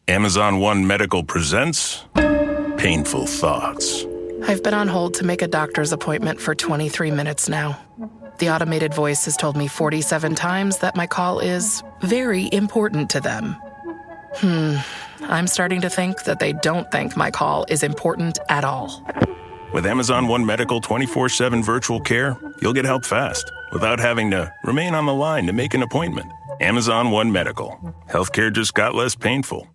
Amazon One Medical presents Painful Thoughts. I've been on hold to make a doctor's appointment for 23 minutes now. The automated voice has told me 47 times that my call is very important to them. I'm starting to think that they don't think my call is important at all. With Amazon One Medical 24/7 virtual care, you'll get help fast without having to remain on the line to make an appointment. Amazon One Medical. Healthcare just got less painful.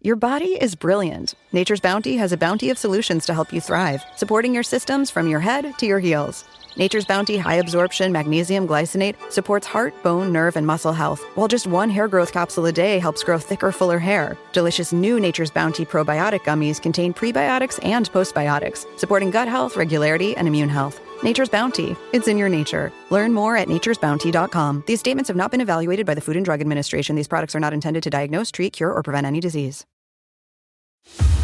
Your body is brilliant. Nature's Bounty has a bounty of solutions to help you thrive, supporting your systems from your head to your heels. Nature's Bounty High Absorption Magnesium Glycinate supports heart, bone, nerve, and muscle health, while just one hair growth capsule a day helps grow thicker, fuller hair. Delicious new Nature's Bounty Probiotic Gummies contain prebiotics and postbiotics, supporting gut health, regularity, and immune health. Nature's Bounty. It's in your nature. Learn more at naturesbounty.com. These statements have not been evaluated by the Food and Drug Administration. These products are not intended to diagnose, treat, cure, or prevent any disease.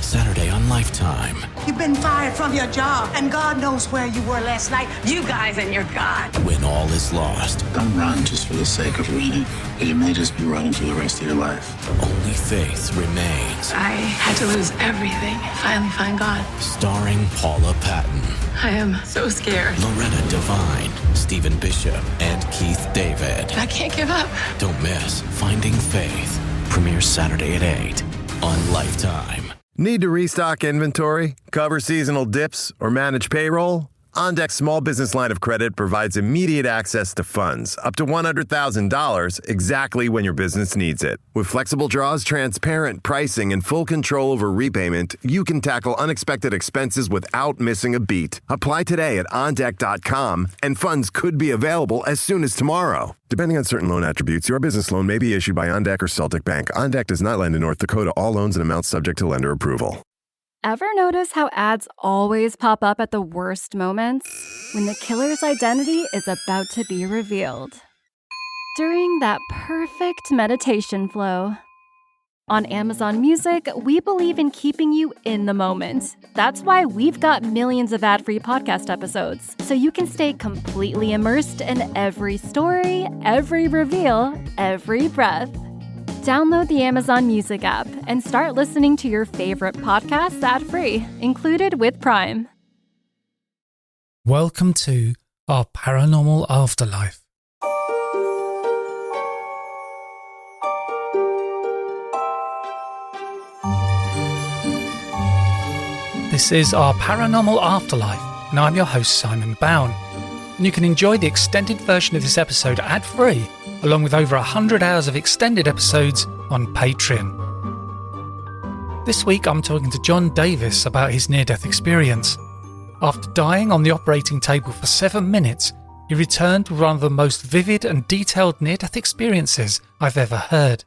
Saturday on Lifetime. You've been fired from your job, and God knows where you were last night. You guys and your God. When all is lost. Don't run just for the sake of running, because you may just be running for the rest of your life. Only faith remains. I had to lose everything and finally find God. Starring Paula Patton. I am so scared. Loretta Devine, Stephen Bishop, and Keith David. I can't give up. Don't miss Finding Faith. Premieres Saturday at 8 on Lifetime. Need to restock inventory, cover seasonal dips, or manage payroll? OnDeck's small business line of credit provides immediate access to funds, up to $100,000, exactly when your business needs it. With flexible draws, transparent pricing, and full control over repayment, you can tackle unexpected expenses without missing a beat. Apply today at OnDeck.com, and funds could be available as soon as tomorrow. Depending on certain loan attributes, your business loan may be issued by OnDeck or Celtic Bank. OnDeck does not lend in North Dakota. All loans and amounts subject to lender approval. Ever notice how ads always pop up at the worst moments? When the killer's identity is about to be revealed. During that perfect meditation flow. On Amazon Music, we believe in keeping you in the moment. That's why we've got millions of ad-free podcast episodes, so you can stay completely immersed in every story, every reveal, every breath. Download the Amazon Music app and start listening to your favorite podcasts ad-free, included with Prime. Welcome to our paranormal afterlife. This is our paranormal afterlife, and I'm your host, Simon Bown. And you can enjoy the extended version of this episode ad-free, along with over 100 hours of extended episodes on Patreon. This week I'm talking to John Davis about his near-death experience. After dying on the operating table for 7 minutes, he returned with one of the most vivid and detailed near-death experiences I've ever heard.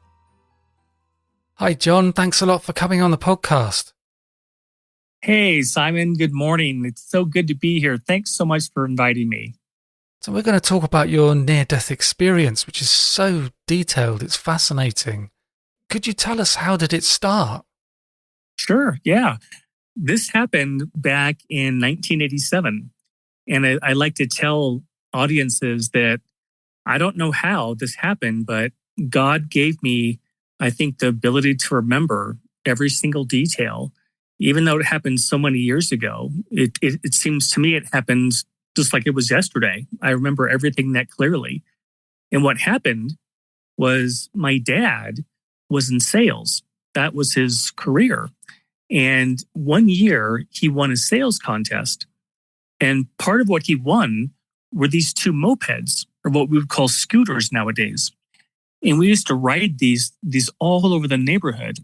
Hi John, thanks a lot for coming on the podcast. Hey Simon, good morning. It's so good to be here. Thanks so much for inviting me. So we're going to talk about your near-death experience, which is so detailed, it's fascinating. Could you tell us, how did it start? Sure, yeah. This happened back in 1987. And I like to tell audiences that I don't know how this happened, but God gave me, I think, the ability to remember every single detail. Even though it happened so many years ago, it seems to me it happened just like it was yesterday. I remember everything that clearly. And what happened was my dad was in sales. That was his career. And one year he won a sales contest. And part of what he won were these 2 mopeds, or what we would call scooters nowadays. And we used to ride these all over the neighborhood.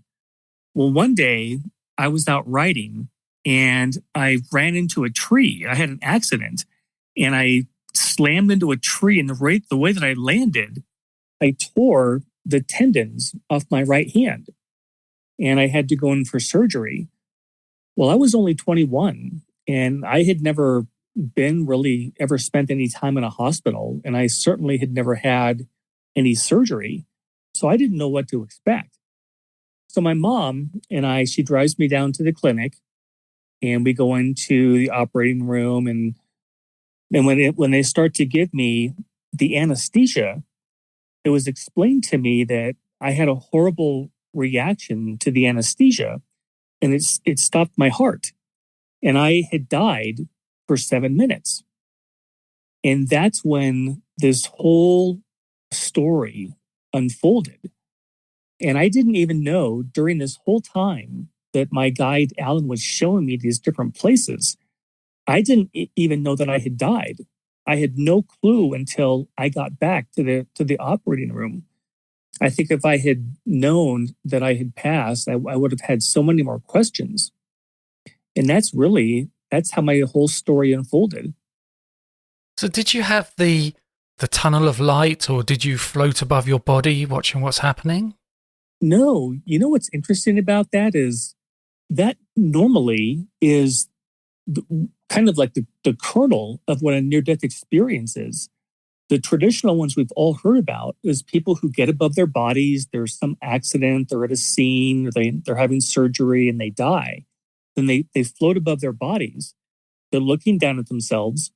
Well, one day I was out riding and I ran into a tree. I had an accident. And I slammed into a tree, and the way that I landed, I tore the tendons off my right hand. And I had to go in for surgery. Well, I was only 21, and I had never ever spent any time in a hospital. And I certainly had never had any surgery. So I didn't know what to expect. So my mom and she drives me down to the clinic, and we go into the operating room, and when they start to give me the anesthesia, it was explained to me that I had a horrible reaction to the anesthesia, and it stopped my heart. And I had died for 7 minutes. And that's when this whole story unfolded. And I didn't even know during this whole time that my guide, Alan, was showing me these different places. I didn't even know that I had died. I had no clue until I got back to the operating room. I think if I had known that I had passed, I would have had so many more questions. And that's how my whole story unfolded. So did you have the tunnel of light, or did you float above your body watching what's happening? No. You know what's interesting about that is that normally is kind of like the kernel of what a near-death experience is. The traditional ones we've all heard about is people who get above their bodies, there's some accident, they're at a scene, or they're having surgery and they die. Then they float above their bodies. They're looking down at themselves.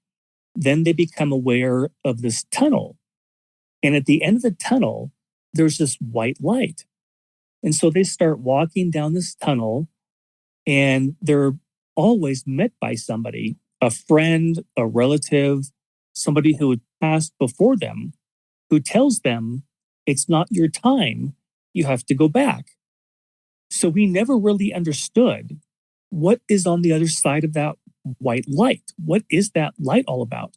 Then they become aware of this tunnel. And at the end of the tunnel, there's this white light. And so they start walking down this tunnel, and they're always met by somebody, a friend, a relative, somebody who had passed before them, who tells them, it's not your time, you have to go back. So we never really understood what is on the other side of that white light. What is that light all about?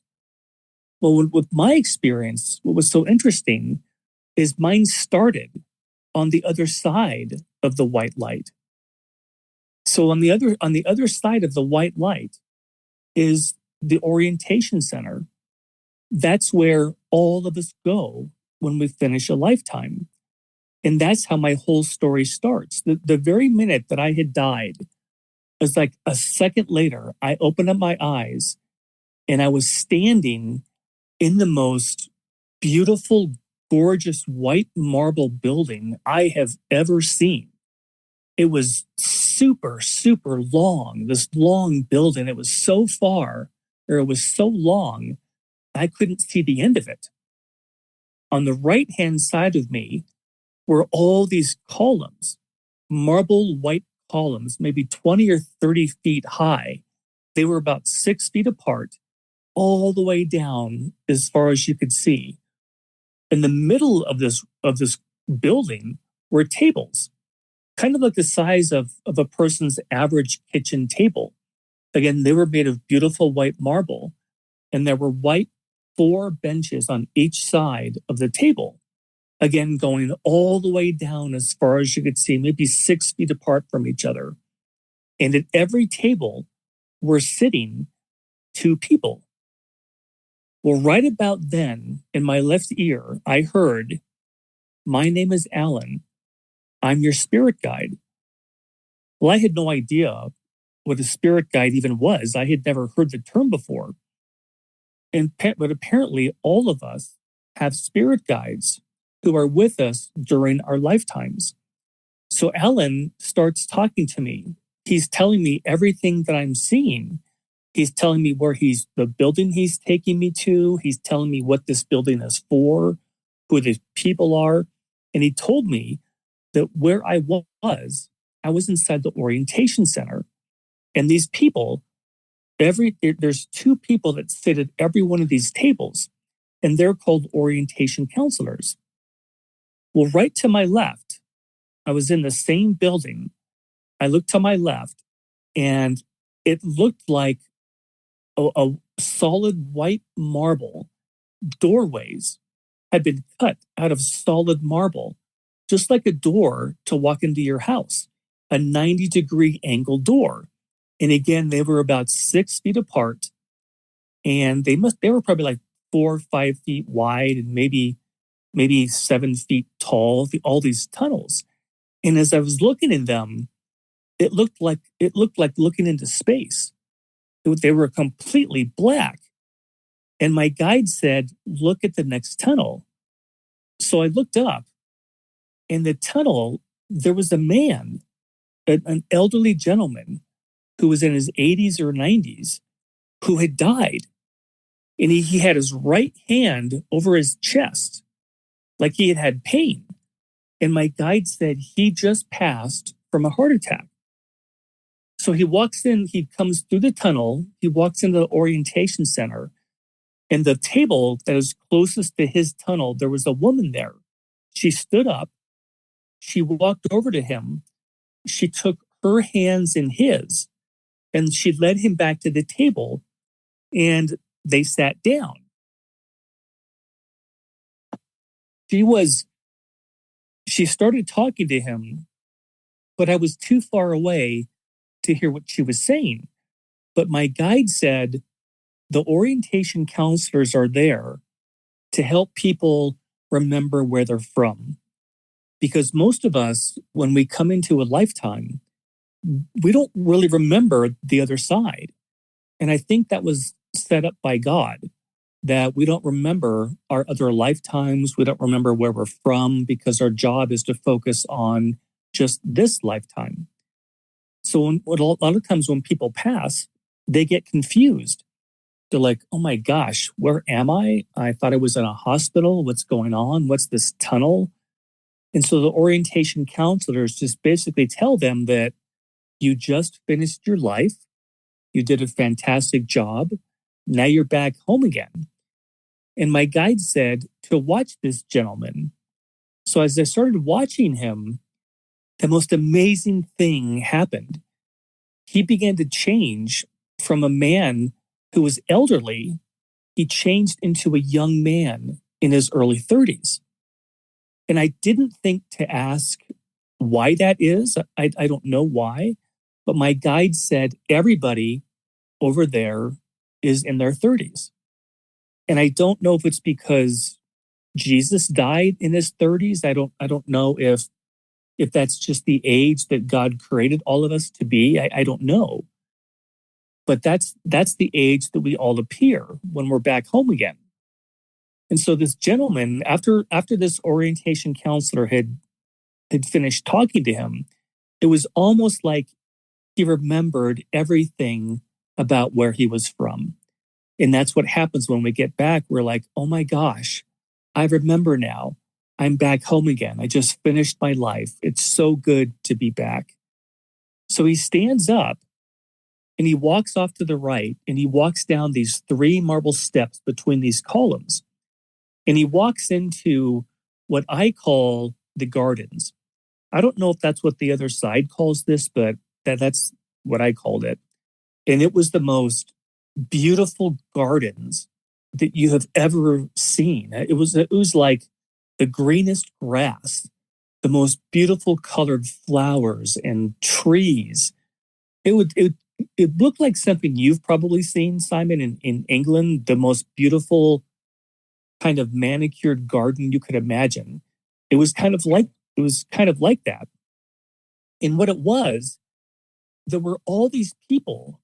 Well, with my experience, what was so interesting is mine started on the other side of the white light. So on the other side of the white light is the orientation center. That's where all of us go when we finish a lifetime. And that's how my whole story starts. The very minute that I had died, it was like a second later, I opened up my eyes and I was standing in the most beautiful, gorgeous white marble building I have ever seen. It was super, super long, this long building. It was so far, or it was so long, I couldn't see the end of it. On the right-hand side of me were all these columns, marble white columns, maybe 20 or 30 feet high. They were about 6 feet apart, all the way down as far as you could see. In the middle of this building were tables, kind of like the size of a person's average kitchen table. Again, they were made of beautiful white marble, and there were white 4 benches on each side of the table. Again, going all the way down as far as you could see, maybe 6 feet apart from each other. And at every table were sitting 2 people. Well, right about then, in my left ear, I heard, "My name is Alan. I'm your spirit guide." Well, I had no idea what a spirit guide even was. I had never heard the term before. But apparently, all of us have spirit guides who are with us during our lifetimes. So Alan starts talking to me. He's telling me everything that I'm seeing. He's telling me the building he's taking me to. He's telling me what this building is for, who the people are. And he told me that where I was inside the orientation center. And these people, there's 2 people that sit at every one of these tables, and they're called orientation counselors. Well, right to my left, I was in the same building. I looked to my left, and it looked like a solid white marble. Doorways had been cut out of solid marble, just like a door to walk into your house, a 90-degree angle door. And again, they were about 6 feet apart, and they were probably like 4 or 5 feet wide and maybe 7 feet tall, all these tunnels. And as I was looking in them, it looked like looking into space. They were completely black. And my guide said, "Look at the next tunnel." So I looked up, and the tunnel, there was a man, an elderly gentleman who was in his 80s or 90s, who had died. And he had his right hand over his chest, like he had pain. And my guide said he just passed from a heart attack. So he walks in, he comes through the tunnel, he walks into the orientation center, and the table that is closest to his tunnel, there was a woman there. She stood up, she walked over to him, she took her hands in his, and she led him back to the table, and they sat down. She started talking to him, but I was too far away to hear what she was saying. But my guide said, the orientation counselors are there to help people remember where they're from. Because most of us, when we come into a lifetime, we don't really remember the other side. And I think that was set up by God, that we don't remember our other lifetimes. We don't remember where we're from because our job is to focus on just this lifetime. So a lot of times when people pass, they get confused. They're like, oh my gosh, where am I? I thought I was in a hospital. What's going on? What's this tunnel? And so the orientation counselors just basically tell them that you just finished your life. You did a fantastic job. Now you're back home again. And my guide said to watch this gentleman. So as I started watching him, the most amazing thing happened. He began to change from a man who was elderly. He changed into a young man in his early 30s. And I didn't think to ask why that is. I don't know why. But my guide said everybody over there is in their 30s. And I don't know if it's because Jesus died in his 30s. I don't know if that's just the age that God created all of us to be. I don't know. But that's the age that we all appear when we're back home again. And so this gentleman, after this orientation counselor had finished talking to him, it was almost like he remembered everything about where he was from. And that's what happens when we get back. We're like, oh my gosh, I remember now. I'm back home again. I just finished my life. It's so good to be back. So he stands up and he walks off to the right and he walks down these 3 marble steps between these columns. And he walks into what I call the gardens. I don't know if that's what the other side calls this, but that's what I called it. And it was the most beautiful gardens that you have ever seen. It was like the greenest grass, the most beautiful colored flowers and trees. It looked like something you've probably seen, Simon, in England, the most beautiful kind of manicured garden you could imagine. It was kind of like that. And what it was, there were all these people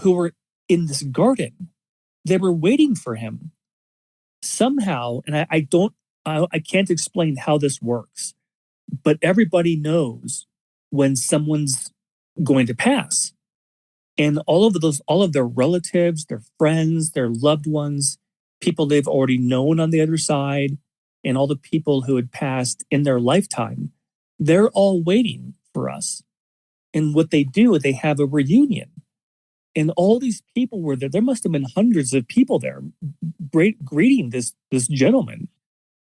who were in this garden. They were waiting for him. Somehow, and I can't explain how this works, but everybody knows when someone's going to pass. And all of their relatives, their friends, their loved ones, people they've already known on the other side, and all the people who had passed in their lifetime, they're all waiting for us. And what they do, they have a reunion. And all these people were there. There must have been hundreds of people there greeting this gentleman.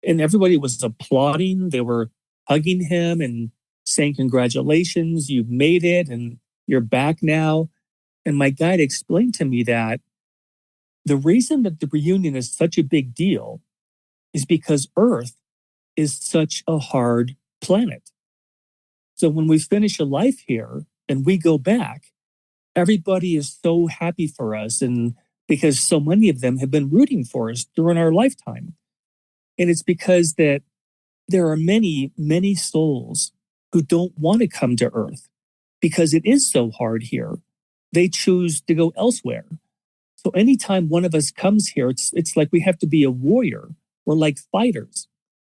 And everybody was applauding. They were hugging him and saying, congratulations, you've made it and you're back now. And my guide explained to me that the reason that the reunion is such a big deal is because Earth is such a hard planet. So when we finish a life here and we go back, everybody is so happy for us, and because so many of them have been rooting for us during our lifetime. And it's because that there are many, many souls who don't want to come to Earth because it is so hard here. They choose to go elsewhere. So anytime one of us comes here, it's like we have to be a warrior. We're like fighters.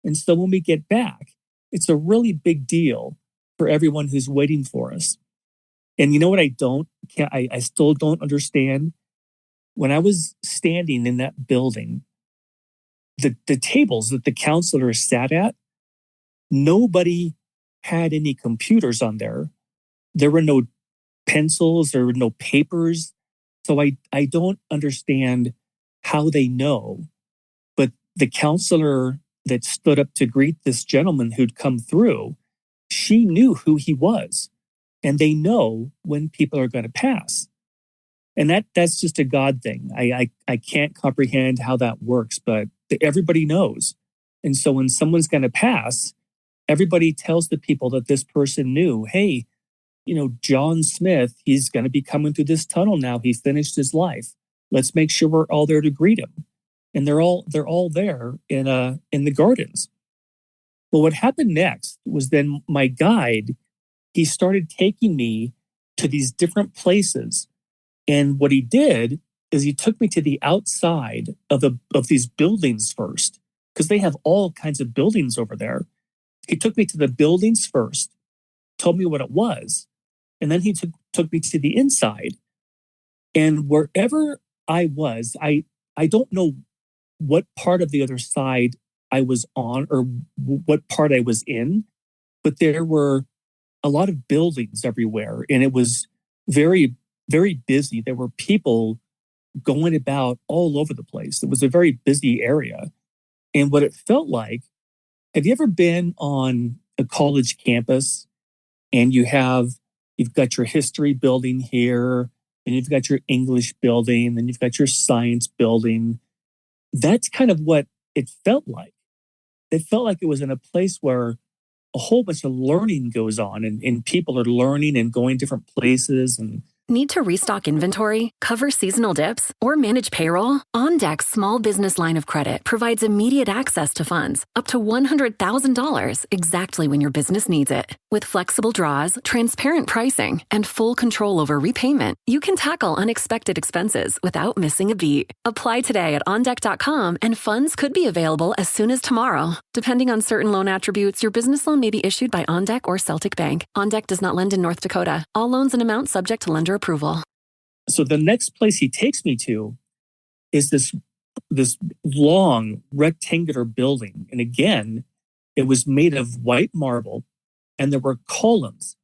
And so when we get back, it's a really big deal for everyone who's waiting for us. And you know what I still don't understand? When I was standing in that building, the tables that the counselors sat at, nobody had any computers on there. There were no pencils, there were no papers. So I don't understand how they know. But the counselor that stood up to greet this gentleman who'd come through, she knew who he was. And they know when people are going to pass. And that's just a God thing. I can't comprehend how that works, but everybody knows. And so when someone's going to pass, everybody tells the people that this person knew, hey, John Smith, he's going to be coming through this tunnel now. He finished his life. Let's make sure we're all there to greet him. And they're all there in the gardens. Well, what happened next was then my guide, he started taking me to these different places. And what he did is he took me to the outside of these buildings first, because they have all kinds of buildings over there. He took me to the buildings first, told me what it was, and then he took me to the inside. And wherever I was, I don't know what part of the other side I was on or what part I was in, but there were a lot of buildings everywhere, and it was very, very busy. There were people going about all over the place. It was a very busy area. And what it felt like, have you ever been on a college campus and you've got your history building here, and you've got your English building, and you've got your science building? That's kind of what it felt like. It felt like it was in a place where a whole bunch of learning goes on, and people are learning and going different places. And need to restock inventory, cover seasonal dips, or manage payroll? OnDeck's small business line of credit provides immediate access to funds up to $100,000 exactly when your business needs it. With flexible draws, transparent pricing, and full control over repayment, you can tackle unexpected expenses without missing a beat. Apply today at OnDeck.com, and funds could be available as soon as tomorrow. Depending on certain loan attributes, your business loan may be issued by OnDeck or Celtic Bank. OnDeck does not lend in North Dakota. All loans and amounts subject to lender approval. So the next place he takes me to is this long rectangular building. And again, it was made of white marble, and there were columns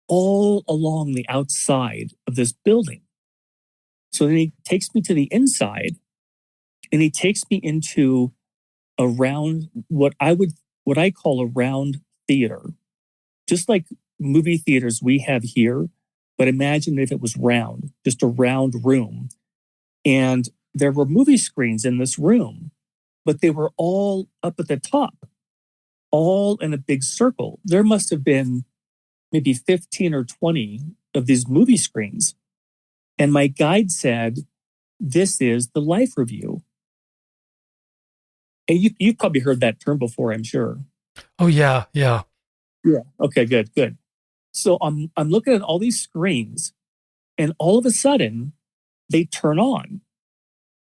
all along the outside of this building. So then he takes me to the inside, and he takes me into a round, what I call a round theater. Just like movie theaters we have here, but imagine if it was round, just a round room. And there were movie screens in this room, but they were all up at the top, all in a big circle. There must have been maybe 15 or 20 of these movie screens. And my guide said, this is the life review. And you've probably heard that term before, I'm sure. Oh, yeah. Yeah. Okay, good. So I'm looking at all these screens, and all of a sudden they turn on.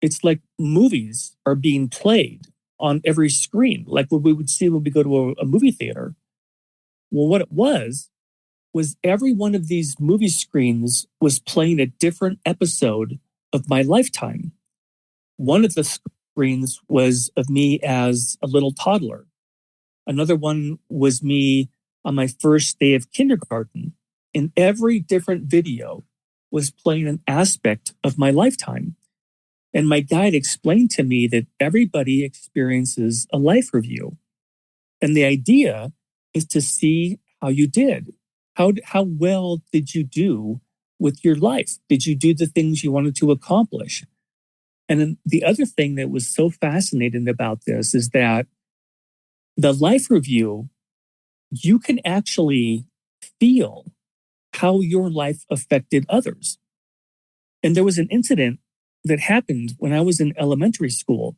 It's like movies are being played on every screen, like what we would see when we go to a movie theater. Well, what it was every one of these movie screens was playing a different episode of my lifetime. One of the screens was of me as a little toddler. Another one was me on my first day of kindergarten. And every different video was playing an aspect of my lifetime. And my guide explained to me that everybody experiences a life review. And the idea is to see how you did. How well did you do with your life? Did you do the things you wanted to accomplish? And then the other thing that was so fascinating about this is that the life review, you can actually feel how your life affected others. And there was an incident that happened when I was in elementary school.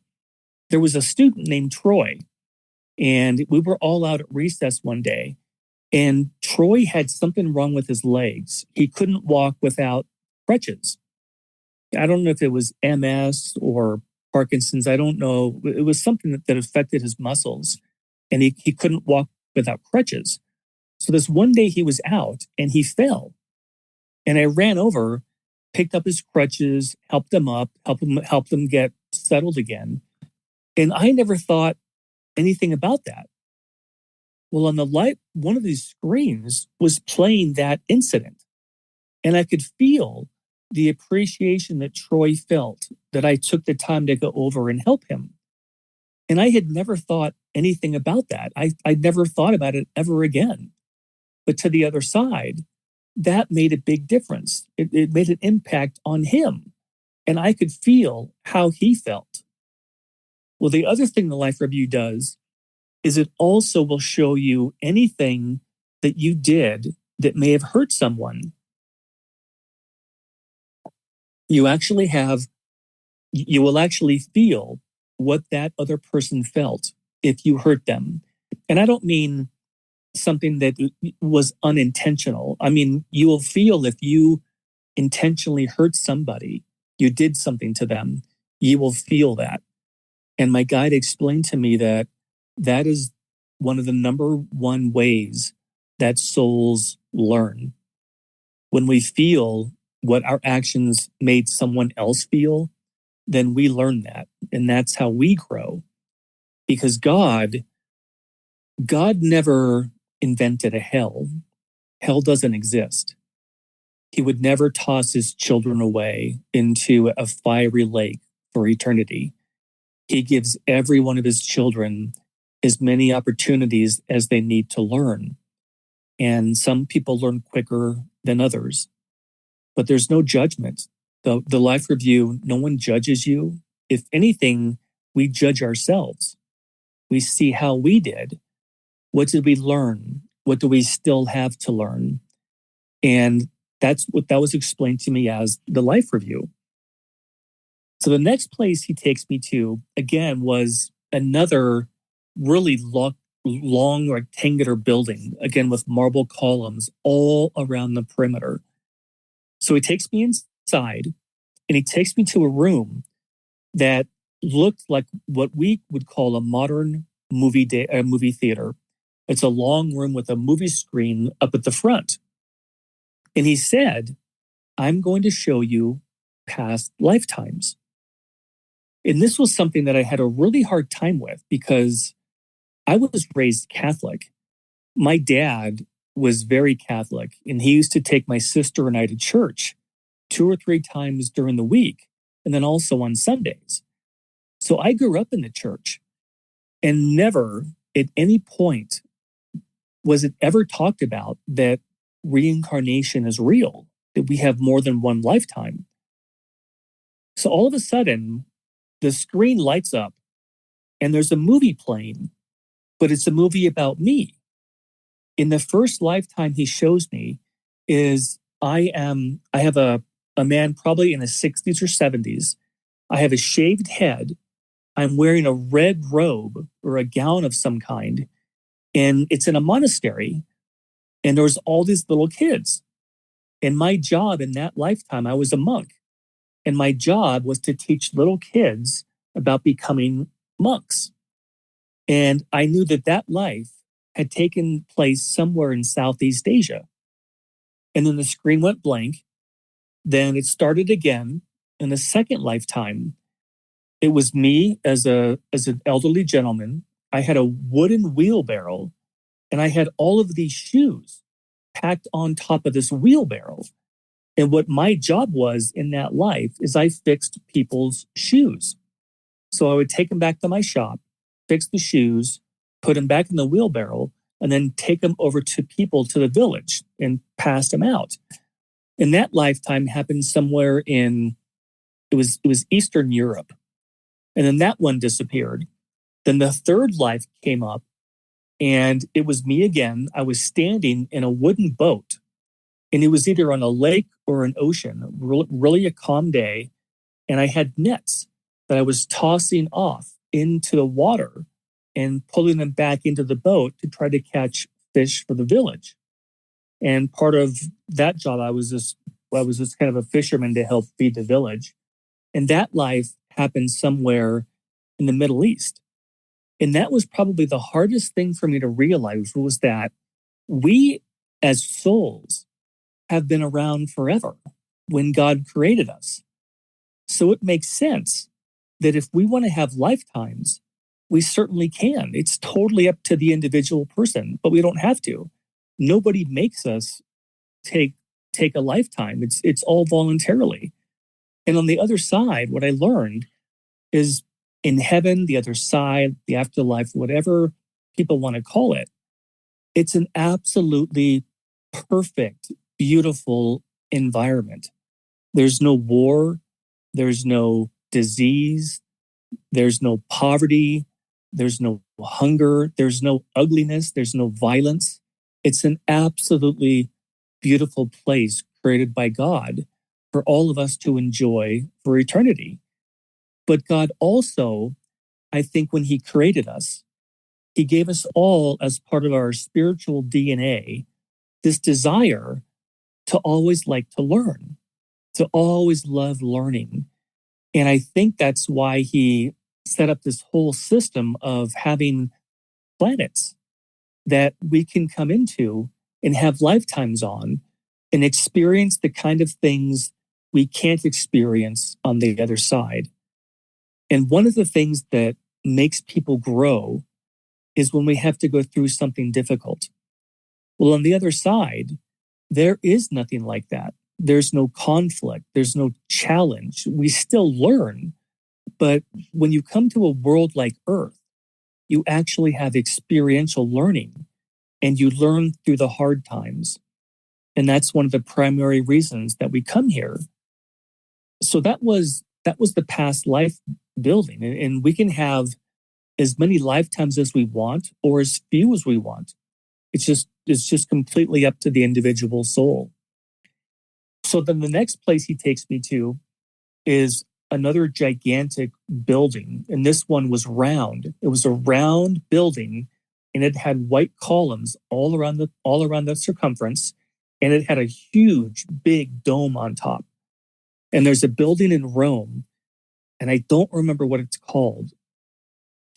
There was a student named Troy, and we were all out at recess one day, and Troy had something wrong with his legs. He couldn't walk without crutches. I don't know if it was MS or Parkinson's. I don't know. It was something that affected his muscles, and he couldn't walk without crutches. So this one day he was out and he fell. And I ran over, picked up his crutches, helped him up, helped him get settled again. And I never thought anything about that. Well, on the light, one of these screens was playing that incident. And I could feel the appreciation that Troy felt that I took the time to go over and help him. And I had never thought anything about that. I'd never thought about it ever again. But to the other side, that made a big difference. It made an impact on him. And I could feel how he felt. Well, the other thing the life review does is it also will show you anything that you did that may have hurt someone. You will actually feel what that other person felt if you hurt them. And I don't mean something that was unintentional. I mean, you will feel if you intentionally hurt somebody, you did something to them, you will feel that. And my guide explained to me that that is one of the number one ways that souls learn. When we feel what our actions made someone else feel, then we learn that. And that's how we grow. Because God never invented a hell. Hell doesn't exist. He would never toss his children away into a fiery lake for eternity. He gives every one of his children as many opportunities as they need to learn. And some people learn quicker than others. But there's no judgment. The life review, no one judges you. If anything, we judge ourselves. We see how we did. What did we learn? What do we still have to learn? And that's what that was explained to me as the life review. So the next place he takes me to, again, was another really long rectangular building, again, with marble columns all around the perimeter. So he takes me inside and he takes me to a room that looked like what we would call a modern movie theater. It's a long room with a movie screen up at the front. And he said, I'm going to show you past lifetimes. And this was something that I had a really hard time with because I was raised Catholic. My dad was very Catholic, and he used to take my sister and I to church 2 or 3 times during the week, and then also on Sundays. So I grew up in the church, and never at any point was it ever talked about that reincarnation is real, that we have more than one lifetime. So all of a sudden, the screen lights up, and there's a movie playing, but it's a movie about me. In the first lifetime he shows me is I have a man probably in his 60s or 70s. I have a shaved head. I'm wearing a red robe or a gown of some kind. And it's in a monastery. And there's all these little kids. And my job in that lifetime, I was a monk. And my job was to teach little kids about becoming monks. And I knew that that life had taken place somewhere in Southeast Asia. And then the screen went blank. Then it started again in the second lifetime. It was me as an elderly gentleman. I had a wooden wheelbarrow and I had all of these shoes packed on top of this wheelbarrow. And what my job was in that life is I fixed people's shoes. So I would take them back to my shop, fix the shoes, put them back in the wheelbarrow, and then take them over to people to the village and pass them out. And that lifetime happened somewhere it was Eastern Europe. And then that one disappeared. Then the third life came up and it was me again. I was standing in a wooden boat and it was either on a lake or an ocean, really a calm day. And I had nets that I was tossing off into the water and pulling them back into the boat to try to catch fish for the village. And part of that job, I was just kind of a fisherman to help feed the village. And that life happened somewhere in the Middle East. And that was probably the hardest thing for me to realize was that we as souls have been around forever when God created us. So it makes sense that if we want to have lifetimes, We certainly can. It's totally up to the individual person, but we don't have to. Nobody makes us take a lifetime. It's all voluntarily. And on the other side, what I learned is in heaven, the other side, the afterlife, whatever people want to call it, it's an absolutely perfect, beautiful environment. There's no war, there's no disease, there's no poverty, there's no hunger, there's no ugliness, there's no violence. It's an absolutely beautiful place created by God for all of us to enjoy for eternity. But God also, I think when he created us, he gave us all as part of our spiritual DNA, this desire to always like to learn, to always love learning. And I think that's why he set up this whole system of having planets that we can come into and have lifetimes on and experience the kind of things we can't experience on the other side. And one of the things that makes people grow is when we have to go through something difficult. Well, on the other side, there is nothing like that. There's no conflict. There's no challenge. We still learn. But when you come to a world like Earth, you actually have experiential learning and you learn through the hard times. And that's one of the primary reasons that we come here. So that was the past life building. And we can have as many lifetimes as we want or as few as we want. It's just completely up to the individual soul. So then the next place he takes me to is another gigantic building. And this one was round. It was a round building and it had white columns all around the circumference. And it had a huge, big dome on top. And there's a building in Rome, and I don't remember what it's called.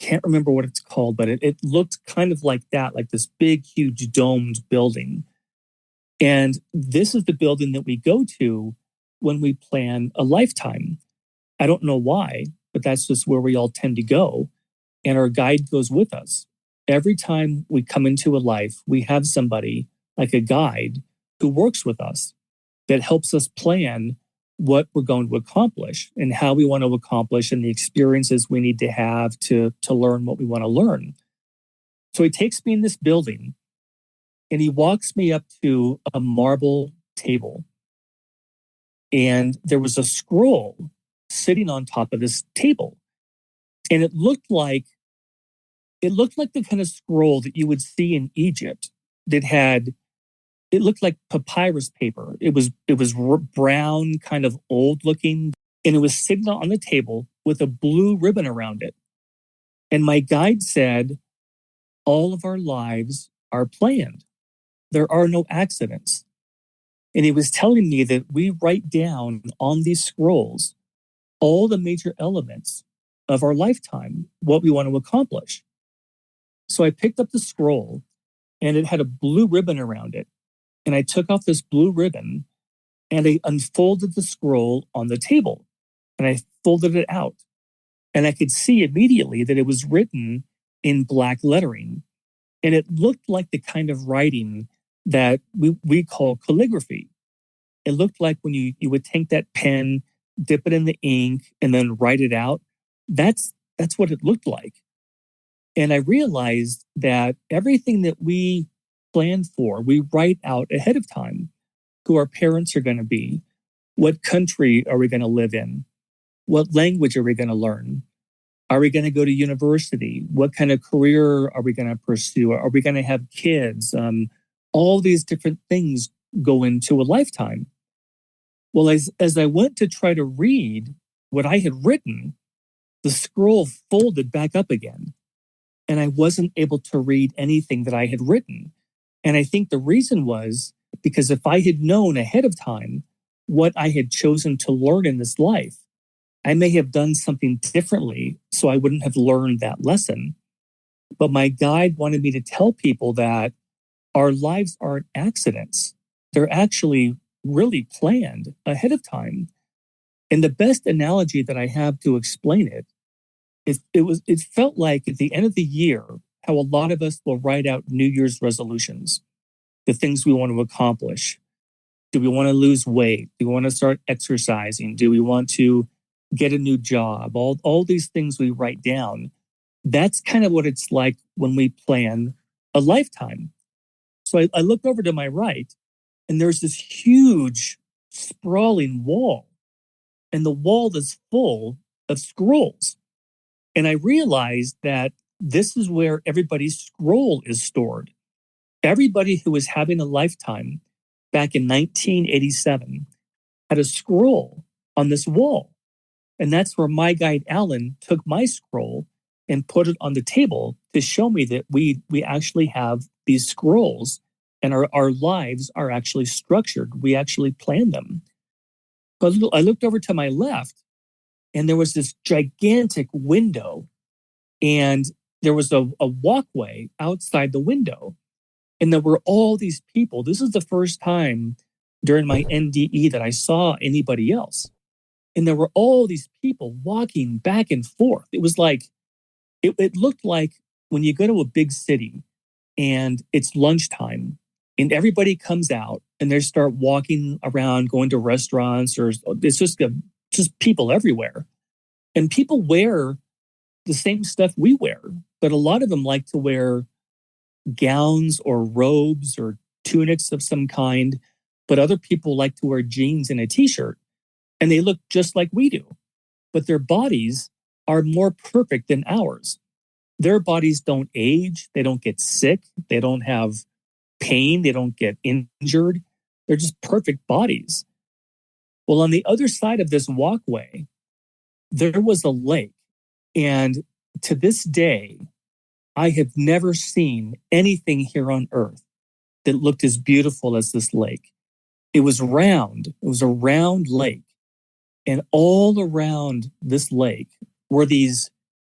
Can't remember what it's called, but it looked kind of like that, like this big, huge domed building. And this is the building that we go to when we plan a lifetime. I don't know why, but that's just where we all tend to go. And our guide goes with us. Every time we come into a life, we have somebody like a guide who works with us that helps us plan what we're going to accomplish and how we want to accomplish and the experiences we need to have to learn what we want to learn. So he takes me in this building and he walks me up to a marble table. And there was a scroll sitting on top of this table. And it looked like the kind of scroll that you would see in Egypt that had, it looked like papyrus paper. It was brown, kind of old looking, and it was sitting on the table with a blue ribbon around it. And my guide said, all of our lives are planned. There are no accidents. And he was telling me that we write down on these scrolls all the major elements of our lifetime, what we want to accomplish. So I picked up the scroll and it had a blue ribbon around it. And I took off this blue ribbon and I unfolded the scroll on the table and I folded it out. And I could see immediately that it was written in black lettering. And it looked like the kind of writing that we call calligraphy. It looked like when you would take that pen, dip it in the ink, and then write it out. That's what it looked like. And I realized that everything that we plan for, we write out ahead of time. Who our parents are going to be, what country are we going to live in, what language are we going to learn, are we going to go to university, what kind of career are we going to pursue, are we going to have kids? All these different things go into a lifetime. Well, as I went to try to read what I had written, the scroll folded back up again. And I wasn't able to read anything that I had written. And I think the reason was because if I had known ahead of time what I had chosen to learn in this life, I may have done something differently so I wouldn't have learned that lesson. But my guide wanted me to tell people that our lives aren't accidents. They're actually really planned ahead of time. And the best analogy that I have to explain it It felt like at the end of the year, how a lot of us will write out New Year's resolutions, the things we want to accomplish. Do we want to lose weight? Do we want to start exercising? Do we want to get a new job? All these things we write down. That's kind of what it's like when we plan a lifetime. So I looked over to my right, and there's this huge, sprawling wall. And the wall is full of scrolls. And I realized that this is where everybody's scroll is stored. Everybody who was having a lifetime back in 1987 had a scroll on this wall. And that's where my guide, Alan, took my scroll and put it on the table to show me that we actually have these scrolls and our lives are actually structured. We actually plan them. But I looked over to my left, and there was this gigantic window, and there was a walkway outside the window. And there were all these people. This is the first time during my NDE that I saw anybody else. And there were all these people walking back and forth. It was like, it looked like when you go to a big city and it's lunchtime and everybody comes out and they start walking around, going to restaurants, or it's just people everywhere. And people wear the same stuff we wear, but a lot of them like to wear gowns or robes or tunics of some kind, but other people like to wear jeans and a t-shirt, and they look just like we do, but their bodies are more perfect than ours. Their bodies don't age, they don't get sick, they don't have pain, they don't get injured. They're just perfect bodies. Well, on the other side of this walkway, there was a lake, and to this day, I have never seen anything here on earth that looked as beautiful as this lake. It was round. It was a round lake. And all around this lake were these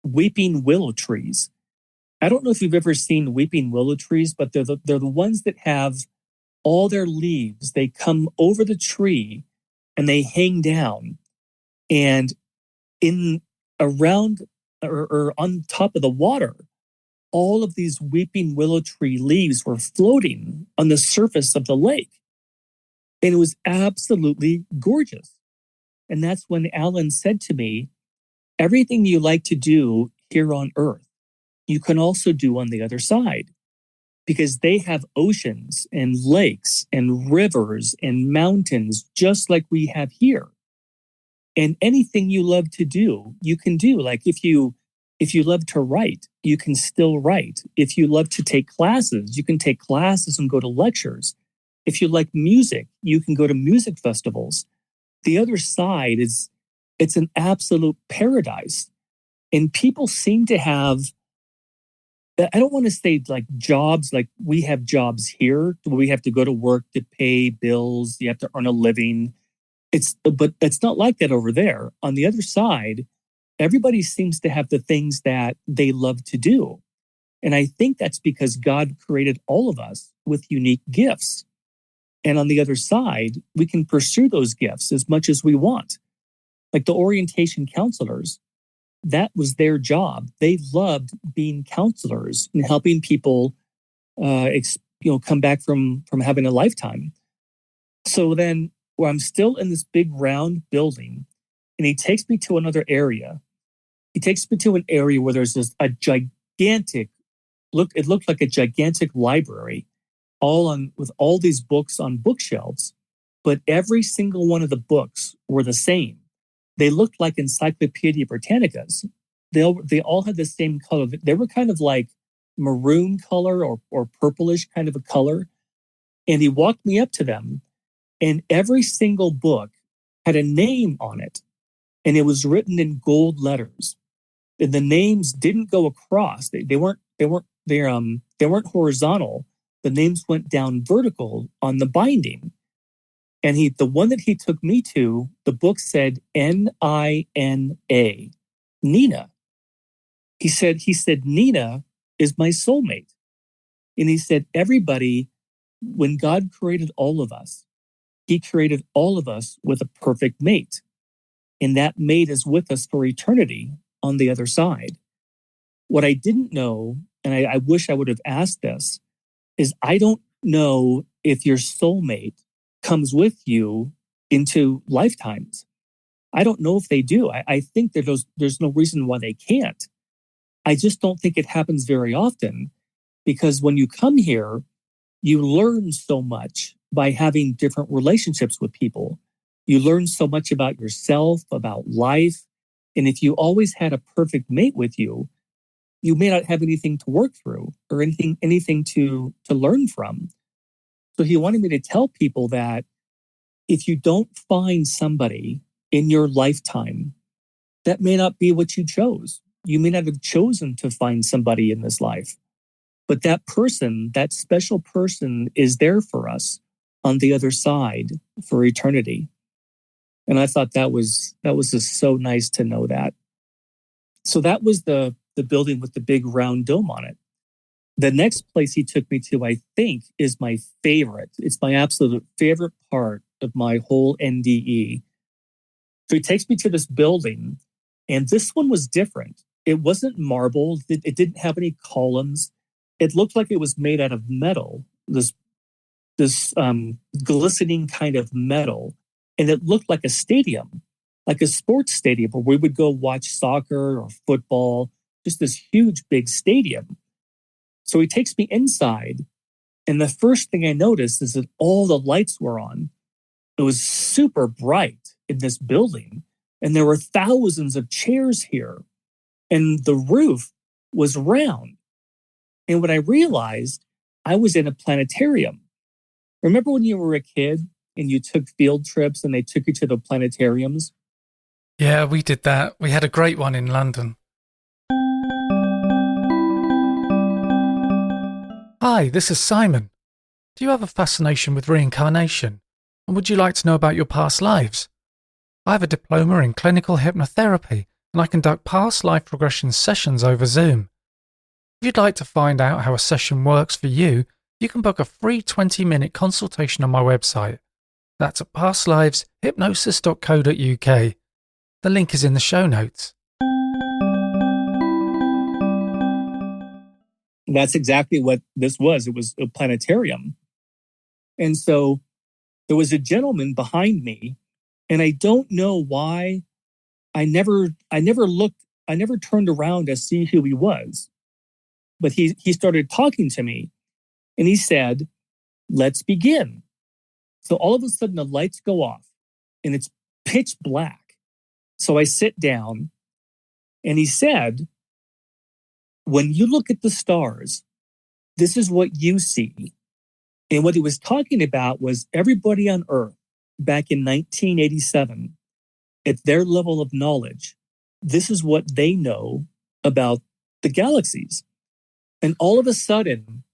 weeping willow trees. I don't know if you've ever seen weeping willow trees, but they're the ones that have all their leaves. They come over the tree and they hang down. And in around or on top of the water, all of these weeping willow tree leaves were floating on the surface of the lake. And it was absolutely gorgeous. And that's when Alan said to me, everything you like to do here on earth, you can also do on the other side, because they have oceans and lakes and rivers and mountains just like we have here. And anything you love to do, you can do. Like if you love to write, you can still write. If you love to take classes, you can take classes and go to lectures. If you like music, you can go to music festivals. The other side is, it's an absolute paradise. And people seem to have, I don't want to say like jobs, like we have jobs here where we have to go to work to pay bills, you have to earn a living. But it's not like that over there. On the other side, everybody seems to have the things that they love to do. And I think that's because God created all of us with unique gifts. And on the other side, we can pursue those gifts as much as we want. Like the orientation counselors, that was their job. They loved being counselors and helping people, come back from having a lifetime. So then, where I'm still in this big round building, and he takes me to another area. He takes me to an area where there's a gigantic it looked like a gigantic library, with all these books on bookshelves, but every single one of the books were the same. They looked like Encyclopedia Britannicas. They all had the same color. They were kind of like maroon color or purplish kind of a color. And he walked me up to them, and every single book had a name on it, and it was written in gold letters. And the names didn't go across. They weren't horizontal. The names went down vertical on the binding. And the one that he took me to, the book said Nina, Nina. He said, Nina is my soulmate. And he said, everybody, when God created all of us, he created all of us with a perfect mate. And that mate is with us for eternity. on the other side. What I didn't know, and I wish I would have asked this, is I don't know if your soulmate comes with you into lifetimes. I don't know if they do. I think that there's no reason why they can't. I just don't think it happens very often, because when you come here, you learn so much by having different relationships with people. You learn so much about yourself, about life. And if you always had a perfect mate with you, you may not have anything to work through or anything to learn from. So he wanted me to tell people that if you don't find somebody in your lifetime, that may not be what you chose. You may not have chosen to find somebody in this life, but that person, that special person, is there for us on the other side for eternity. And I thought that was just so nice to know that. So that was the building with the big round dome on it. The next place he took me to, I think, is my favorite. It's my absolute favorite part of my whole NDE. So he takes me to this building, and this one was different. It wasn't marble. It didn't have any columns. It looked like it was made out of metal, this glistening kind of metal. And it looked like a stadium, like a sports stadium where we would go watch soccer or football, just this huge, big stadium. So he takes me inside, and the first thing I noticed is that all the lights were on. It was super bright in this building, and there were thousands of chairs here, and the roof was round. And what I realized, I was in a planetarium. Remember when you were a kid and you took field trips and they took you to the planetariums? Yeah, we did that. We had a great one in London. Hi, this is Simon. Do you have a fascination with reincarnation? And would you like to know about your past lives? I have a diploma in clinical hypnotherapy, and I conduct past life regression sessions over Zoom. If you'd like to find out how a session works for you, you can book a free 20-minute consultation on my website. That's at pastliveshypnosis.co.uk. The link is in the show notes. That's exactly what this was. It was a planetarium. And so there was a gentleman behind me, and I don't know why I never turned around to see who he was. But he started talking to me, and he said, "Let's begin." So all of a sudden the lights go off and it's pitch black. So I sit down, and he said, "When you look at the stars, this is what you see." And what he was talking about was everybody on Earth back in 1987, at their level of knowledge, this is what they know about the galaxies. And all of a sudden,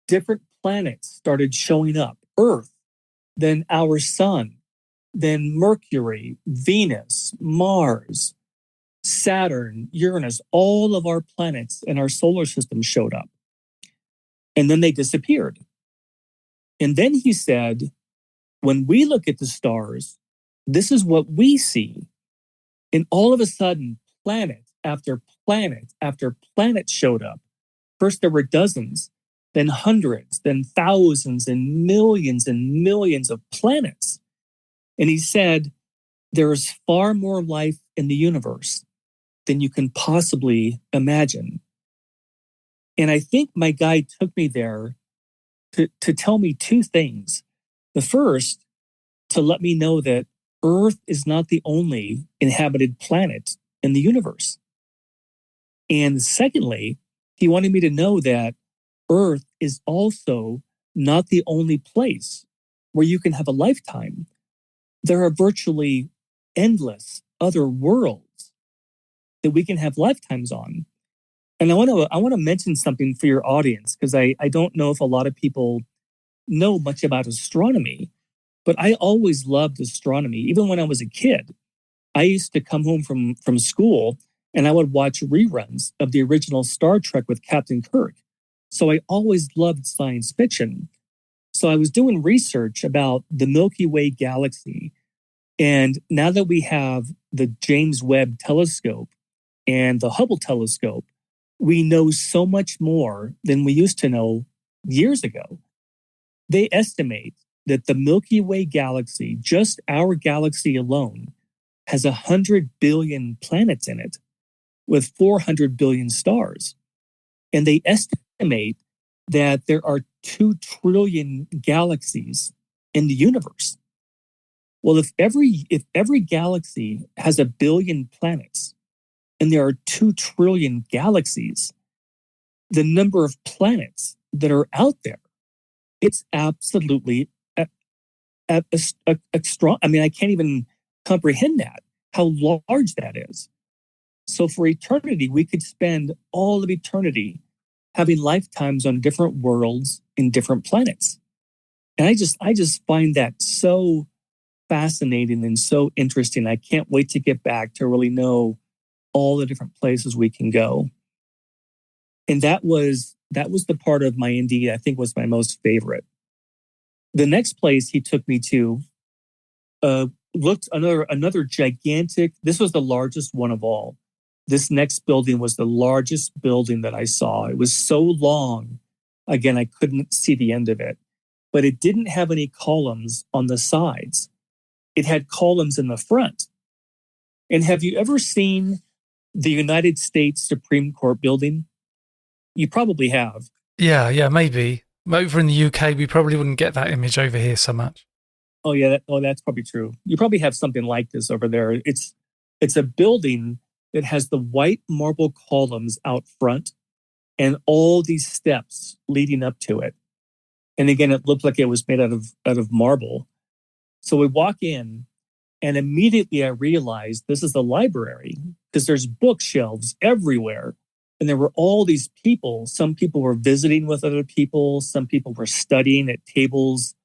different planets started showing up. Earth, then our sun, then Mercury, Venus, Mars, Saturn, Uranus, all of our planets in our solar system showed up. And then they disappeared. And then he said, when we look at the stars, this is what we see. And all of a sudden, planet after planet after planet showed up. First, there were dozens, then hundreds, then thousands and millions of planets. And he said, there is far more life in the universe than you can possibly imagine. And I think my guide took me there to tell me two things. The first, to let me know that Earth is not the only inhabited planet in the universe. And secondly, he wanted me to know that Earth is also not the only place where you can have a lifetime. There are virtually endless other worlds that we can have lifetimes on. And I want to mention something for your audience, because I don't know if a lot of people know much about astronomy, but I always loved astronomy. Even when I was a kid, I used to come home from school and I would watch reruns of the original Star Trek with Captain Kirk. So I always loved science fiction. So I was doing research about the Milky Way galaxy. And now that we have the James Webb telescope, and the Hubble telescope, we know so much more than we used to know years ago. They estimate that the Milky Way galaxy, just our galaxy alone, has 100 billion planets in it with 400 billion stars. And they estimate that there are 2 trillion galaxies in the universe. Well, if every galaxy has 1 billion planets and there are 2 trillion galaxies, the number of planets that are out there, it's absolutely strong. I mean, I can't even comprehend that, how large that is. So for eternity, we could spend all of eternity having lifetimes on different worlds in different planets. And I just find that so fascinating and so interesting. I can't wait to get back to really know all the different places we can go. And that was the part of my Indy I think was my most favorite. The next place he took me to looked another gigantic. This was the largest one of all. This next building was the largest building that I saw. It was so long. Again, I couldn't see the end of it, but it didn't have any columns on the sides. It had columns in the front. And have you ever seen the United States Supreme Court building? You probably have. Yeah, maybe. Over in the UK, we probably wouldn't get that image over here so much. Oh, yeah. That's probably true. You probably have something like this over there. It's a building that has the white marble columns out front and all these steps leading up to it. And again, it looked like it was made out of marble. So we walk in, and immediately I realized this is a library because there's bookshelves everywhere. And there were all these people. Some people were visiting with other people. Some people were studying at tables.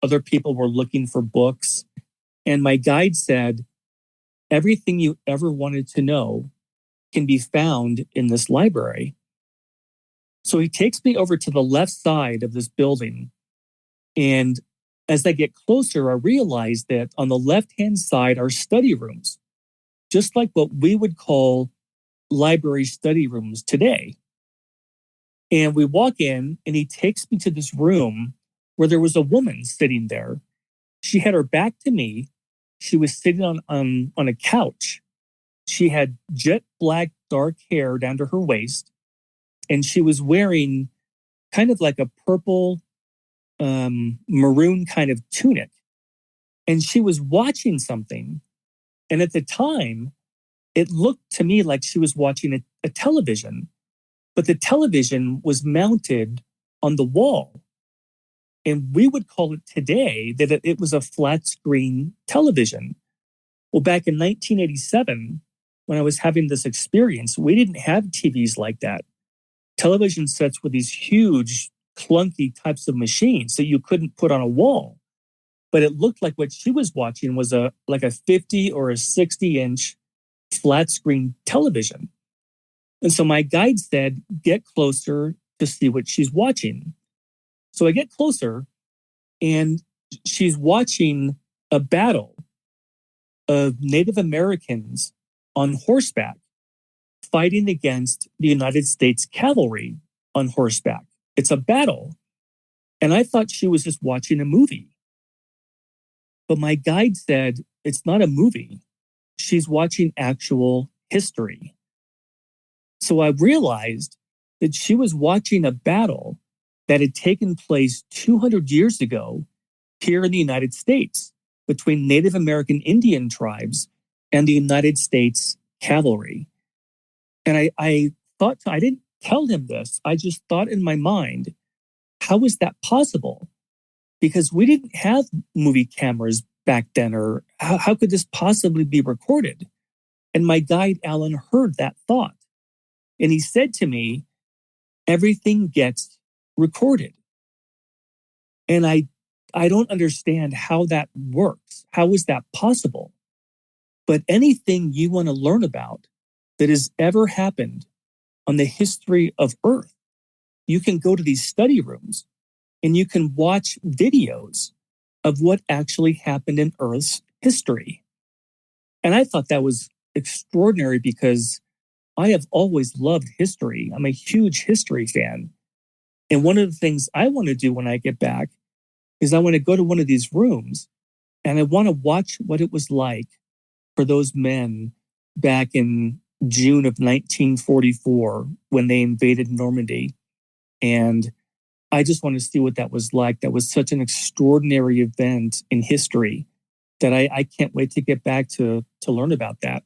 Other people were looking for books. And my guide said, everything you ever wanted to know can be found in this library. So he takes me over to the left side of this building. And as I get closer, I realize that on the left-hand side are study rooms, just like what we would call library study rooms today. And we walk in, and he takes me to this room where there was a woman sitting there. She had her back to me. She was sitting on a couch. She had jet black, dark hair down to her waist, and she was wearing kind of like a purple, maroon kind of tunic. And she was watching something. And at the time, it looked to me like she was watching a television, but the television was mounted on the wall. And we would call it today that it was a flat screen television. Well, back in 1987, when I was having this experience, we didn't have TVs like that. Television sets were these huge, clunky types of machines that you couldn't put on a wall. But it looked like what she was watching was like a 50 or a 60-inch flat screen television. And so my guide said, get closer to see what she's watching. So I get closer, and she's watching a battle of Native Americans on horseback fighting against the United States cavalry on horseback. It's a battle. And I thought she was just watching a movie. But my guide said, it's not a movie. She's watching actual history. So I realized that she was watching a battle that had taken place 200 years ago here in the United States between Native American Indian tribes and the United States cavalry. And I thought, I didn't tell him this. I just thought in my mind, how is that possible? Because we didn't have movie cameras back then, or how could this possibly be recorded? And my guide, Alan, heard that thought. And he said to me, everything gets recorded. And I don't understand how that works. How is that possible? But anything you want to learn about that has ever happened on the history of Earth, you can go to these study rooms and you can watch videos of what actually happened in Earth's history. And I thought that was extraordinary because I have always loved history. I'm a huge history fan. And one of the things I want to do when I get back is I want to go to one of these rooms and I want to watch what it was like for those men back in June of 1944 when they invaded Normandy. And I just want to see what that was like. That was such an extraordinary event in history that I can't wait to get back to learn about that.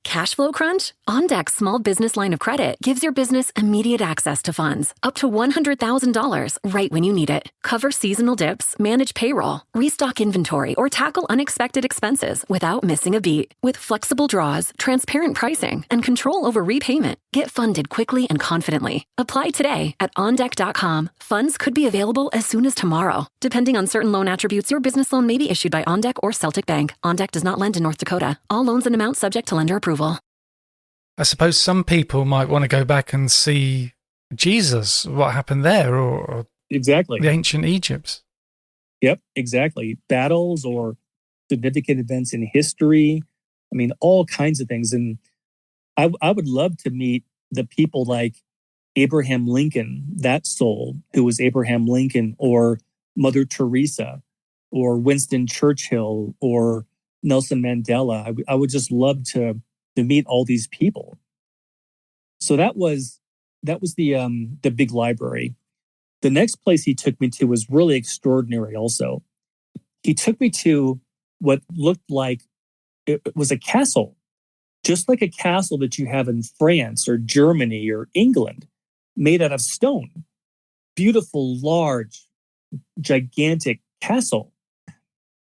Cash flow crunch? OnDeck's small business line of credit gives your business immediate access to funds up to $100,000 right when you need it. Cover seasonal dips, manage payroll, restock inventory, or tackle unexpected expenses without missing a beat. With flexible draws, transparent pricing, and control over repayment, get funded quickly and confidently. Apply today at OnDeck.com. Funds could be available as soon as tomorrow. Depending on certain loan attributes, your business loan may be issued by OnDeck or Celtic Bank. OnDeck does not lend in North Dakota. All loans and amounts subject to lender approval. I suppose some people might want to go back and see Jesus, what happened there, or exactly the ancient Egypt. Yep, exactly. Battles or significant events in history. I mean, all kinds of things. And I would love to meet the people like Abraham Lincoln, that soul who was Abraham Lincoln, or Mother Teresa, or Winston Churchill, or Nelson Mandela. I would just love to meet all these people. So that was the big library. The next place he took me to was really extraordinary also. He took me to what looked like it was a castle, just like a castle that you have in France or Germany or England, made out of stone. Beautiful, large, gigantic castle.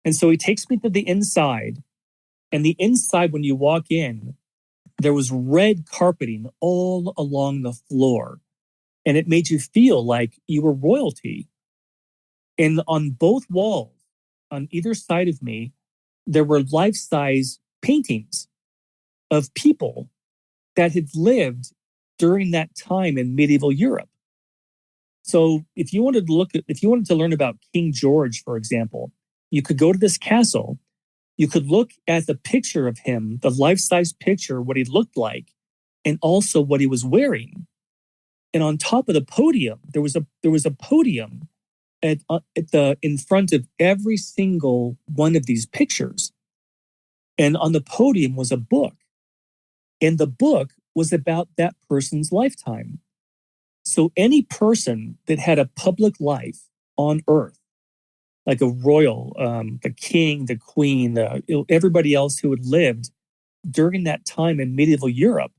And so he takes me to the inside. And the inside, when you walk in, there was red carpeting all along the floor. And it made you feel like you were royalty. And on both walls, on either side of me, there were life-size paintings of people that had lived during that time in medieval Europe. So if you wanted to learn about King George, for example, you could go to this castle. You could look at the picture of him, the life-size picture, what he looked like, and also what he was wearing. And on top of the podium, there was a podium in front of every single one of these pictures. And on the podium was a book. And the book was about that person's lifetime. So any person that had a public life on earth, like a royal, the king, the queen, everybody else who had lived during that time in medieval Europe,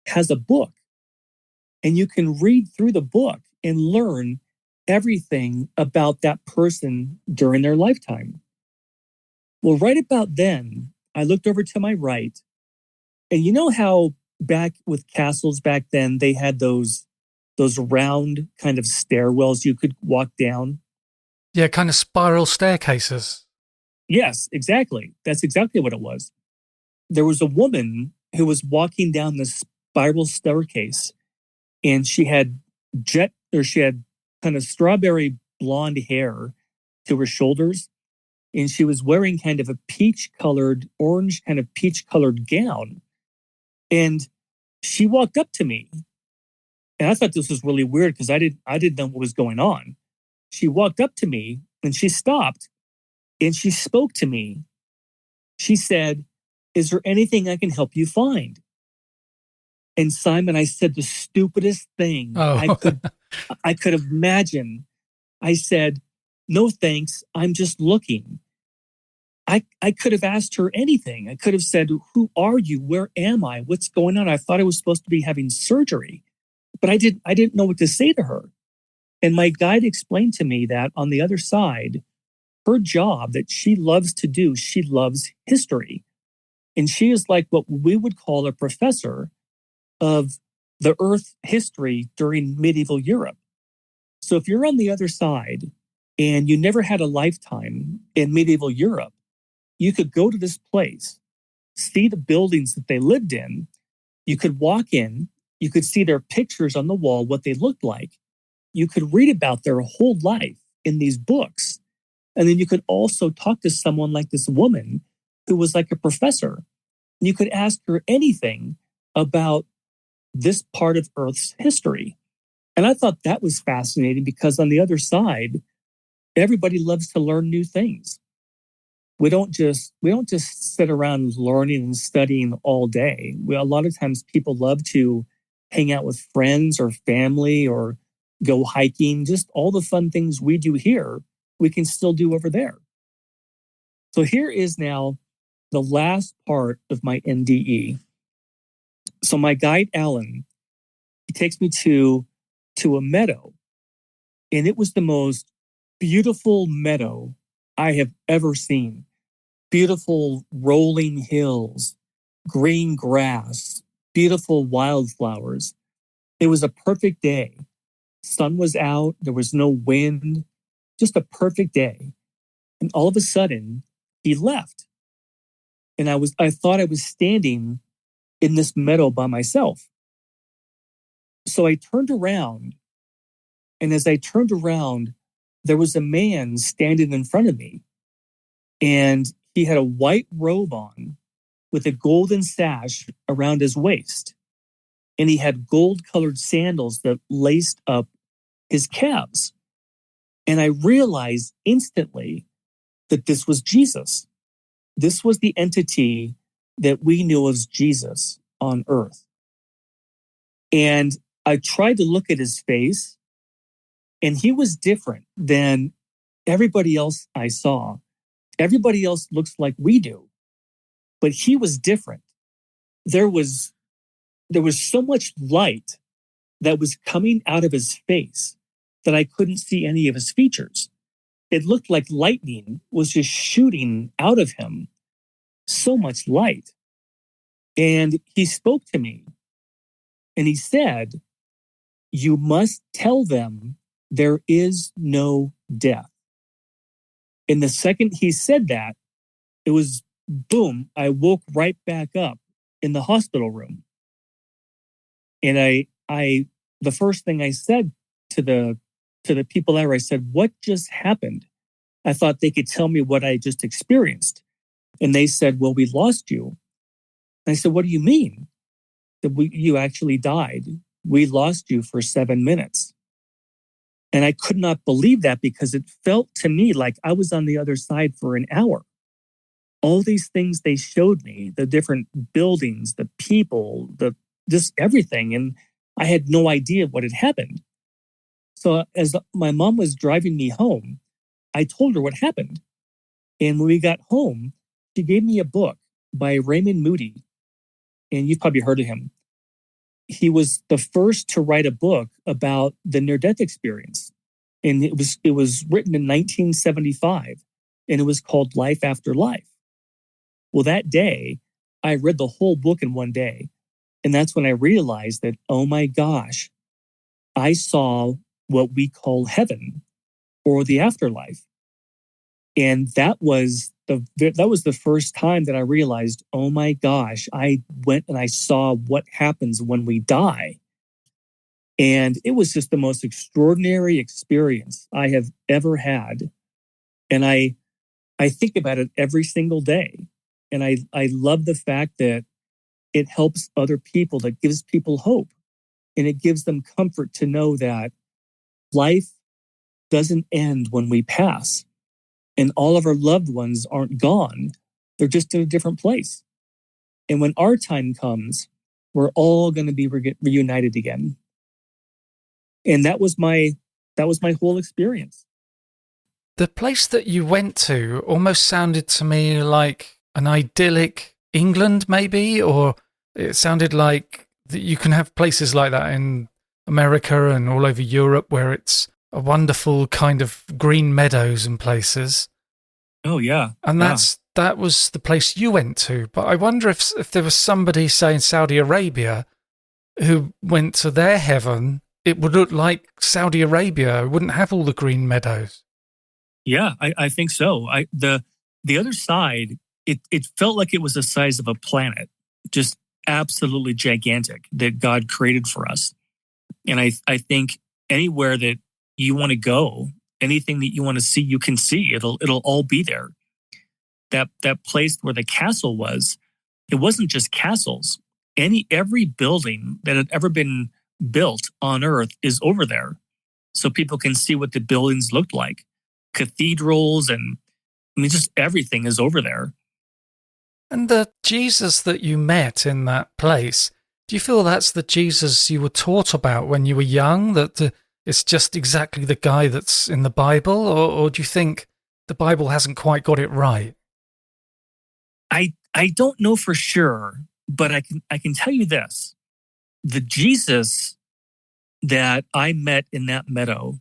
has a book. And you can read through the book and learn everything about that person during their lifetime. Well, right about then, I looked over to my right, and you know how back with castles back then, they had those round kind of stairwells you could walk down? Yeah, kind of spiral staircases. Yes, exactly. That's exactly what it was. There was a woman who was walking down this spiral staircase, and she had kind of strawberry blonde hair to her shoulders, and she was wearing kind of a orange kind of peach-colored gown. And she walked up to me, and I thought this was really weird because I didn't know what was going on. She walked up to me and she stopped and she spoke to me. She said, "Is there anything I can help you find?" And Simon, I said the stupidest thing I could imagine. I said, "No, thanks. I'm just looking." I could have asked her anything. I could have said, "Who are you? Where am I? What's going on?" I thought I was supposed to be having surgery, but I didn't know what to say to her. And my guide explained to me that on the other side, her job that she loves to do, she loves history. And she is like what we would call a professor of the earth history during medieval Europe. So if you're on the other side and you never had a lifetime in medieval Europe, you could go to this place, see the buildings that they lived in. You could walk in, you could see their pictures on the wall, what they looked like. You could read about their whole life in these books. And then you could also talk to someone like this woman who was like a professor. You could ask her anything about this part of Earth's history. And I thought that was fascinating because on the other side, everybody loves to learn new things. We don't just sit around learning and studying all day. A lot of times people love to hang out with friends or family or go hiking. Just all the fun things we do here, we can still do over there. So here is now the last part of my NDE. So my guide, Alan, he takes me to a meadow. And it was the most beautiful meadow I have ever seen. Beautiful rolling hills, green grass, beautiful wildflowers. It was a perfect day. Sun was out. There was no wind. Just a perfect day. And all of a sudden, he left. And I thought I was standing in this meadow by myself. So I turned around. And as I turned around, there was a man standing in front of me. And he had a white robe on with a golden sash around his waist. And he had gold-colored sandals that laced up his calves. And I realized instantly that this was Jesus. This was the entity that we knew as Jesus on earth. And I tried to look at his face, and he was different than everybody else I saw. Everybody else looks like we do, but he was different. There was so much light that was coming out of his face that I couldn't see any of his features. It looked like lightning was just shooting out of him. So much light. And he spoke to me and he said, "You must tell them there is no death." And the second he said that, it was boom, I woke right back up in the hospital room. And the first thing I said to the people there, I said, "What just happened?" I thought they could tell me what I just experienced. And they said, "Well, we lost you." And I said, "What do you mean?" That you actually died. We lost you for 7 minutes. And I could not believe that because it felt to me like I was on the other side for an hour. All these things they showed me, the different buildings, the people, just everything. And I had no idea what had happened. So as my mom was driving me home, I told her what happened. And when we got home, she gave me a book by Raymond Moody. And you've probably heard of him. He was the first to write a book about the near-death experience. And it was written in 1975. And it was called Life After Life. Well, that day, I read the whole book in one day. And that's when I realized that, oh my gosh, I saw what we call heaven or the afterlife. And that was the first time that I realized, oh my gosh, I went and I saw what happens when we die. And it was just the most extraordinary experience I have ever had. And I think about it every single day. And I love the fact that it helps other people, that gives people hope. And it gives them comfort to know that life doesn't end when we pass. And all of our loved ones aren't gone. They're just in a different place. And when our time comes, we're all going to be reunited again. And that was my whole experience. The place that you went to almost sounded to me like an idyllic England, maybe, or it sounded like that you can have places like that in America and all over Europe where it's a wonderful kind of green meadows and places. Oh, yeah. And that was the place you went to. But I wonder if there was somebody, say, in Saudi Arabia who went to their heaven, it would look like Saudi Arabia. It wouldn't have all the green meadows. Yeah, I think so. The other side, it felt like it was the size of a planet, just absolutely gigantic that God created for us. And I think anywhere that you want to go, anything that you want to see, you can see. It'll all be there. That place where the castle was, it wasn't just castles. every building that had ever been built on Earth is over there. So people can see what the buildings looked like. Cathedrals and just everything is over there. And the Jesus that you met in that place, do you feel that's the Jesus you were taught about when you were young? That it's just exactly the guy that's in the Bible? Or do you think the Bible hasn't quite got it right? I don't know for sure, but I can tell you this. The Jesus that I met in that meadow,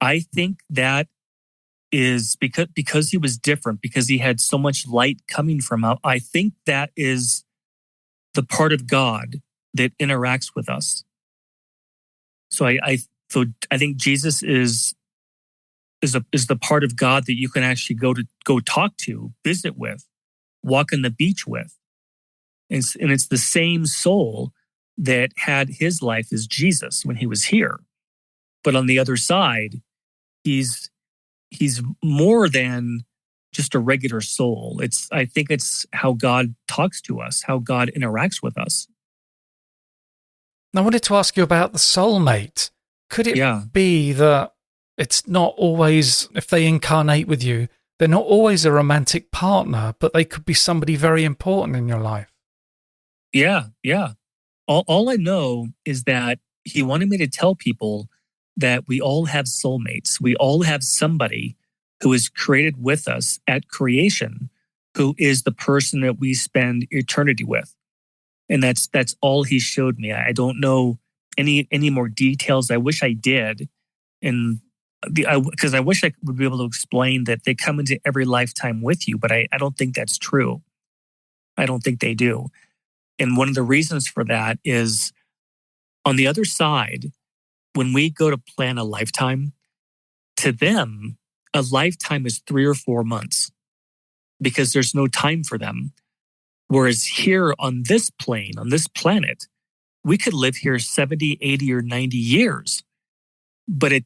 I think that is because he was different, because he had so much light coming from him. I think that is the part of God that interacts with us. So I think Jesus is the part of God that you can actually go talk to, visit with, walk on the beach with. And it's the same soul that had his life as Jesus when he was here. But on the other side, he's more than just a regular soul. I think it's how God talks to us, how God interacts with us. I wanted to ask you about the soulmate. Could it be that it's not always, if they incarnate with you, they're not always a romantic partner, but they could be somebody very important in your life? Yeah. All I know is that he wanted me to tell people that we all have soulmates. We all have somebody who is created with us at creation, who is the person that we spend eternity with. And that's all he showed me. I don't know any more details. I wish I did. Because I wish I would be able to explain that they come into every lifetime with you, but I don't think that's true. I don't think they do. And one of the reasons for that is on the other side, when we go to plan a lifetime, to them, a lifetime is 3 or 4 months because there's no time for them. Whereas here on this plane, on this planet, we could live here 70, 80, or 90 years, but it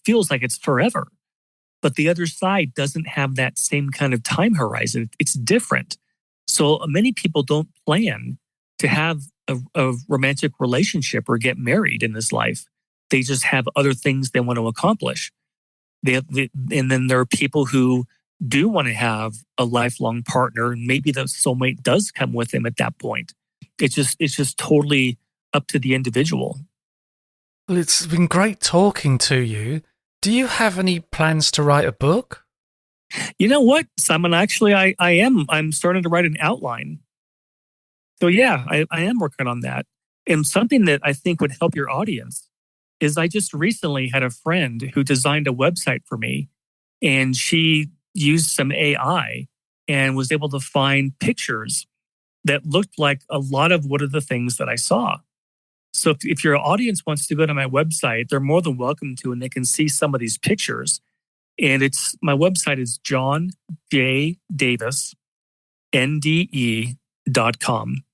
feels like it's forever. But the other side doesn't have that same kind of time horizon. It's different. So many people don't plan to have a romantic relationship or get married in this life. They just have other things they want to accomplish. And then there are people who do want to have a lifelong partner, and maybe the soulmate does come with them at that point. It's just totally up to the individual. Well, it's been great talking to you. Do you have any plans to write a book? You know what, Simon? Actually, I am. I'm starting to write an outline. So yeah, I am working on that. And something that I think would help your audience is I just recently had a friend who designed a website for me, and she used some AI and was able to find pictures that looked like a lot of what are the things that I saw. So if your audience wants to go to my website, they're more than welcome to, and they can see some of these pictures. And my website is johnjdavisnde.com.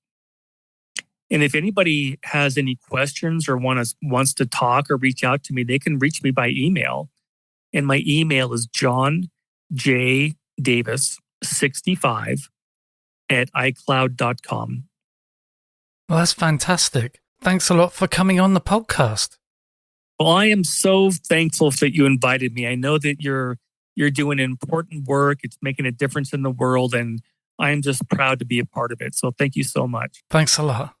And if anybody has any questions or wants to talk or reach out to me, they can reach me by email. And my email is johnjdavis65@icloud.com. Well, that's fantastic. Thanks a lot for coming on the podcast. Well, I am so thankful that you invited me. I know that you're doing important work. It's making a difference in the world, and I am just proud to be a part of it. So thank you so much. Thanks a lot.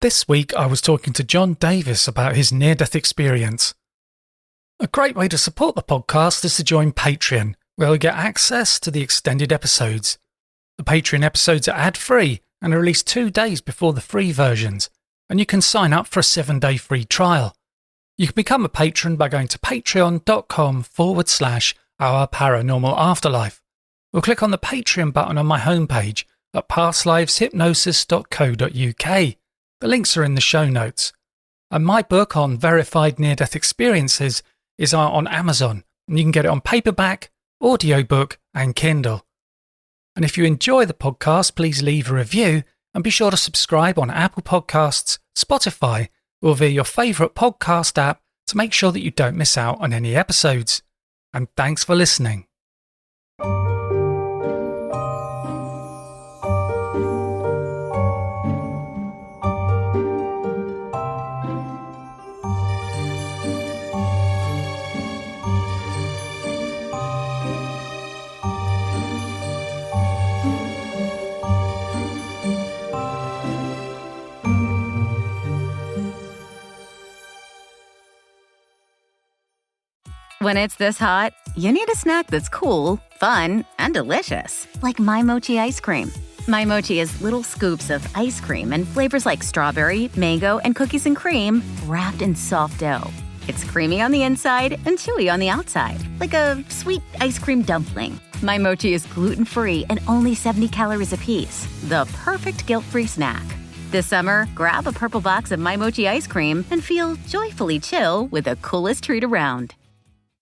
This week, I was talking to John Davis about his near-death experience. A great way to support the podcast is to join Patreon, where you'll get access to the extended episodes. The Patreon episodes are ad-free and are released 2 days before the free versions, and you can sign up for a 7-day free trial. You can become a patron by going to patreon.com/Our Paranormal Afterlife, or click on the Patreon button on my homepage at pastliveshypnosis.co.uk. The links are in the show notes. And my book on verified near-death experiences is on Amazon, and you can get it on paperback, audiobook, and Kindle. And if you enjoy the podcast, please leave a review and be sure to subscribe on Apple Podcasts, Spotify, or via your favourite podcast app to make sure that you don't miss out on any episodes. And thanks for listening. When it's this hot, you need a snack that's cool, fun, and delicious. Like My Mochi ice cream. My Mochi is little scoops of ice cream and flavors like strawberry, mango, and cookies and cream wrapped in soft dough. It's creamy on the inside and chewy on the outside, like a sweet ice cream dumpling. My Mochi is gluten-free and only 70 calories apiece. The perfect guilt-free snack. This summer, grab a purple box of My Mochi ice cream and feel joyfully chill with the coolest treat around.